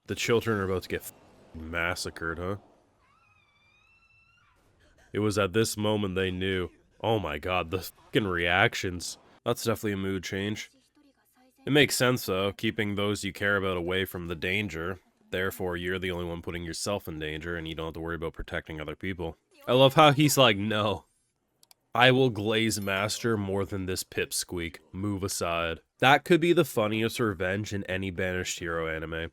The children are about to get massacred, huh? It was at this moment they knew. Oh my god, the fucking reactions. That's definitely a mood change. It makes sense, though, keeping those you care about away from the danger. Therefore, you're the only one putting yourself in danger, and you don't have to worry about protecting other people. I love how he's like, no. I will glaze master more than this pipsqueak. Move aside. That could be the funniest revenge in any Banished Hero anime.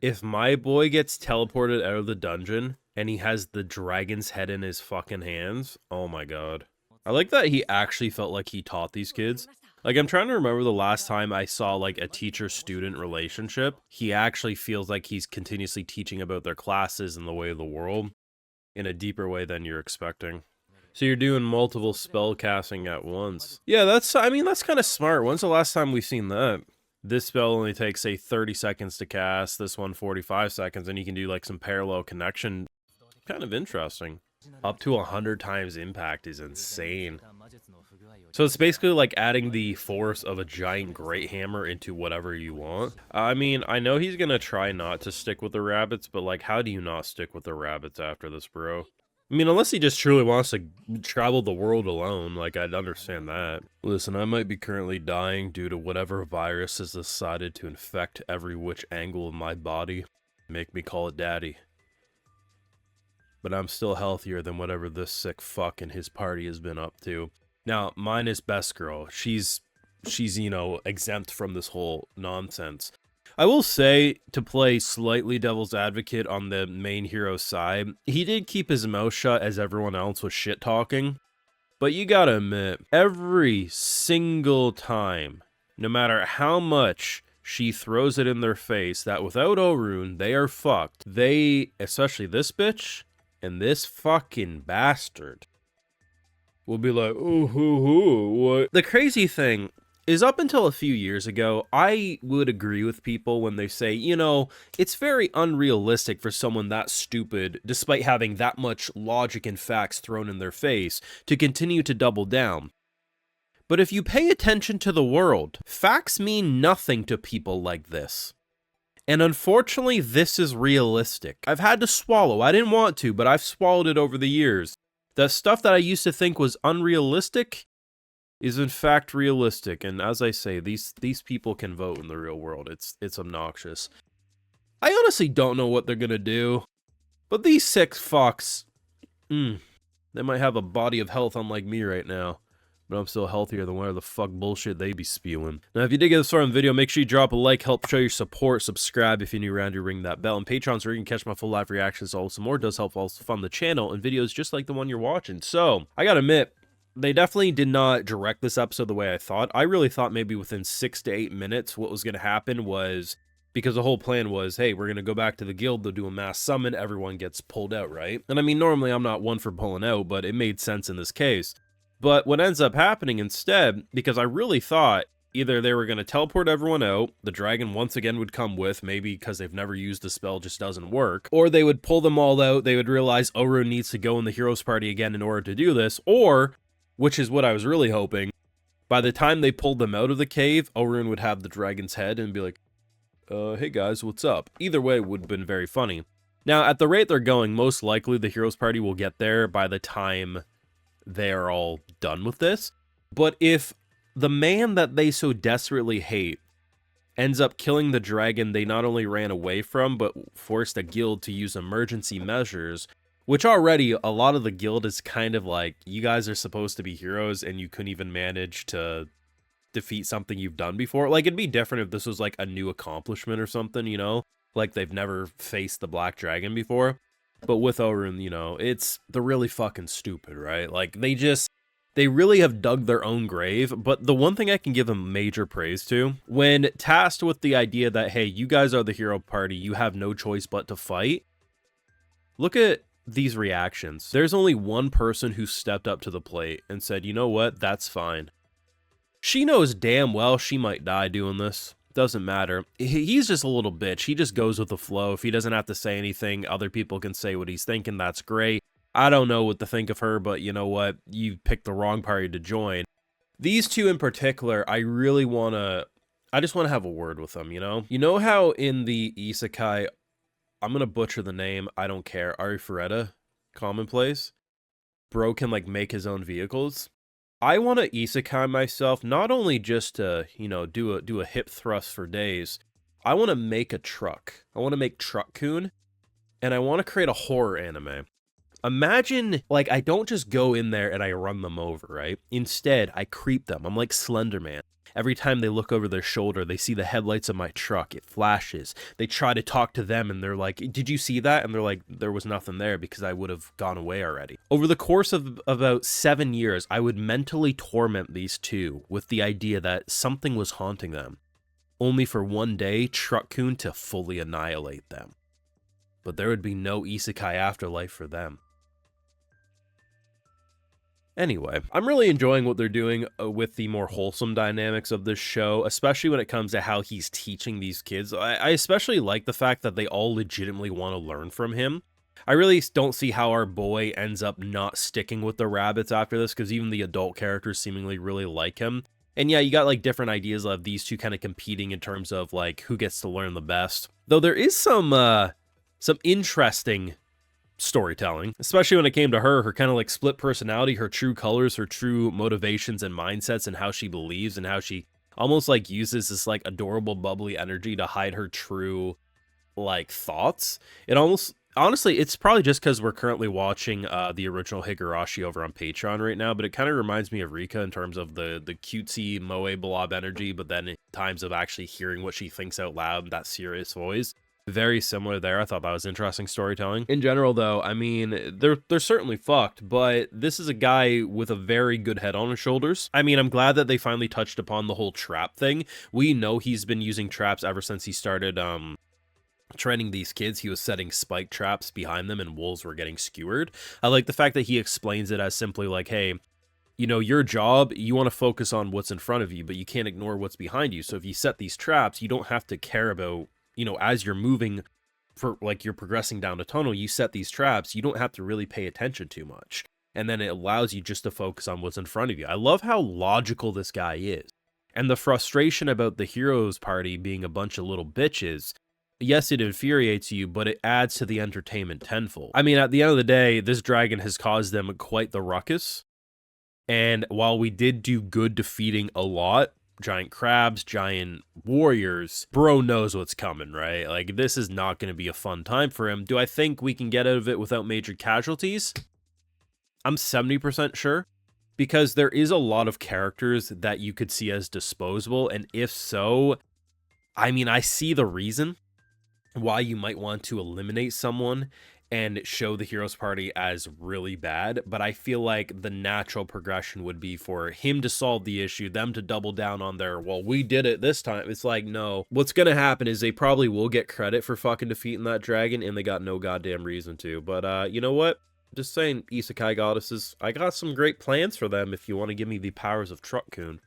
If my boy gets teleported out of the dungeon, and he has the dragon's head in his fucking hands, oh my god. I like that he actually felt like he taught these kids. Like, I'm trying to remember the last time I saw, like, a teacher-student relationship. He actually feels like he's continuously teaching about their classes and the way of the world in a deeper way than you're expecting. So you're doing multiple spell casting at once. Yeah, that's kind of smart. When's the last time we've seen that? This spell only takes, say, 30 seconds to cast, this one 45 seconds, and you can do, like, some parallel connection. Kind of interesting. Up to 100 times impact is insane. So it's basically like adding the force of a giant great hammer into whatever you want. I mean, I know he's gonna try not to stick with the rabbits, but like, how do you not stick with the rabbits after this, bro? I mean, unless he just truly wants to travel the world alone, like, I'd understand that. Listen, I might be currently dying due to whatever virus has decided to infect every which angle of my body. Make me call it daddy. But I'm still healthier than whatever this sick fuck and his party has been up to. Now, mine is Best Girl. She's, you know, exempt from this whole nonsense. I will say, to play slightly devil's advocate on the main hero's side, he did keep his mouth shut as everyone else was shit-talking. But you gotta admit, every single time, no matter how much she throws it in their face that without Orun, they are fucked. They, especially this bitch, and this fucking bastard will be like, ooh, what? The crazy thing is, up until a few years ago, I would agree with people when they say, you know, it's very unrealistic for someone that stupid, despite having that much logic and facts thrown in their face, to continue to double down. But if you pay attention to the world, facts mean nothing to people like this. And unfortunately, this is realistic. I've had to swallow. I didn't want to, but I've swallowed it over the years. The stuff that I used to think was unrealistic is in fact realistic. And as I say, these people can vote in the real world. It's obnoxious. I honestly don't know what they're gonna do. But these sick fucks, they might have a body of health unlike me right now. But I'm still healthier than whatever the fuck bullshit they be spewing. Now, if you did get this far in the video, make sure you drop a like, help show your support, subscribe if you're new around here, ring that bell, and Patreon's where you can catch my full live reactions. Also, more does help also fund the channel and videos just like the one you're watching. So, I gotta admit, they definitely did not direct this episode the way I thought. I really thought maybe within 6 to 8 minutes what was gonna happen was, because the whole plan was, hey, we're gonna go back to the guild, they'll do a mass summon, everyone gets pulled out, right? And I mean, normally I'm not one for pulling out, but it made sense in this case. But what ends up happening instead, because I really thought either they were going to teleport everyone out, the dragon once again would come with, maybe because they've never used the spell, just doesn't work, or they would pull them all out, they would realize Orun needs to go in the hero's party again in order to do this, or, which is what I was really hoping, by the time they pulled them out of the cave, Orun would have the dragon's head and be like, hey guys, what's up? Either way would have been very funny. Now, at the rate they're going, most likely the hero's party will get there by the time they are all done with this. But if the man that they so desperately hate ends up killing the dragon they not only ran away from, but forced a guild to use emergency measures, which already a lot of the guild is kind of like, you guys are supposed to be heroes and you couldn't even manage to defeat something you've done before. Like, it'd be different if this was like a new accomplishment or something, you know? Like they've never faced the black dragon before. But with Orun, you know, they're really fucking stupid, right? Like, they really have dug their own grave. But the one thing I can give them major praise to, when tasked with the idea that, hey, you guys are the hero party, you have no choice but to fight, look at these reactions. There's only one person who stepped up to the plate and said, you know what, that's fine. She knows damn well she might die doing this. Doesn't matter. He's just a little bitch. He just goes with the flow. If he doesn't have to say anything, other people can say what he's thinking. That's great. I don't know what to think of her, but you know what? You picked the wrong party to join. These two in particular, I just want to have a word with them, you know? You know how in the Isekai, I'm gonna butcher the name, I don't care, Arifureta, commonplace. Bro can, like, make his own vehicles. I want to isekai myself, not only just to, you know, do a hip thrust for days. I want to make a truck. I want to make Truck-kun, and I want to create a horror anime. Imagine, like, I don't just go in there and I run them over, right? Instead, I creep them. I'm like Slender Man. Every time they look over their shoulder, they see the headlights of my truck. It flashes. They try to talk to them, and they're like, did you see that? And they're like, there was nothing there because I would have gone away already. Over the course of about 7 years, I would mentally torment these two with the idea that something was haunting them, only for one day, Truck-kun to fully annihilate them. But there would be no isekai afterlife for them. Anyway, I'm really enjoying what they're doing with the more wholesome dynamics of this show, especially when it comes to how he's teaching these kids. I especially like the fact that they all legitimately want to learn from him. I really don't see how our boy ends up not sticking with the rabbits after this, because even the adult characters seemingly really like him. And yeah, you got like different ideas of these two kind of competing in terms of like who gets to learn the best. Though there is some interesting storytelling, especially when it came to her kind of like split personality, her true colors, her true motivations and mindsets, and how she believes, and how she almost like uses this like adorable bubbly energy to hide her true like thoughts. It almost, honestly, it's probably just because we're currently watching the original Higurashi over on Patreon right now, but it kind of reminds me of Rika in terms of the cutesy moe blob energy, but then in times of actually hearing what she thinks out loud, that serious voice. Very similar there. I thought that was interesting storytelling. In general, though, I mean, they're certainly fucked, but this is a guy with a very good head on his shoulders. I mean, I'm glad that they finally touched upon the whole trap thing. We know he's been using traps ever since he started training these kids. He was setting spike traps behind them and wolves were getting skewered. I like the fact that he explains it as simply like, hey, you know, your job, you want to focus on what's in front of you, but you can't ignore what's behind you. So if you set these traps, you don't have to care about, you know, as you're moving, for like you're progressing down a tunnel, you set these traps, you don't have to really pay attention too much. And then it allows you just to focus on what's in front of you. I love how logical this guy is. And the frustration about the heroes party being a bunch of little bitches, yes, it infuriates you, but it adds to the entertainment tenfold. I mean, at the end of the day, this dragon has caused them quite the ruckus. And while we did do good defeating a lot, giant crabs, giant warriors, bro knows what's coming, right? Like, this is not going to be a fun time for him. Do I think we can get out of it without major casualties? I'm 70% sure, because there is a lot of characters that you could see as disposable, and if so, I mean, I see the reason why you might want to eliminate someone and show the heroes party as really bad, but I feel like the natural progression would be for him to solve the issue, them to double down on their, well, we did it this time. It's like, no. What's gonna happen is they probably will get credit for fucking defeating that dragon, and they got no goddamn reason to. But, you know what? Just saying, Isekai Goddesses, I got some great plans for them if you want to give me the powers of Truck-kun.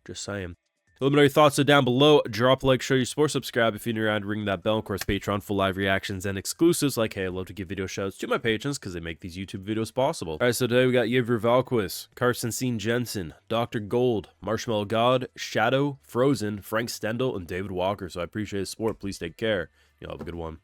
Just saying. Let me know your thoughts down below. Drop a like, show your support, subscribe if you're new around, ring that bell. Of course, Patreon, full live reactions and exclusives. Like, hey, I love to give video shoutouts to my patrons because they make these YouTube videos possible. Alright, so today we got Yevr Valquist, Carson Scene Jensen, Dr. Gold, Marshmallow God, Shadow, Frozen, Frank Stendel, and David Walker. So I appreciate the support. Please take care. Y'all have a good one.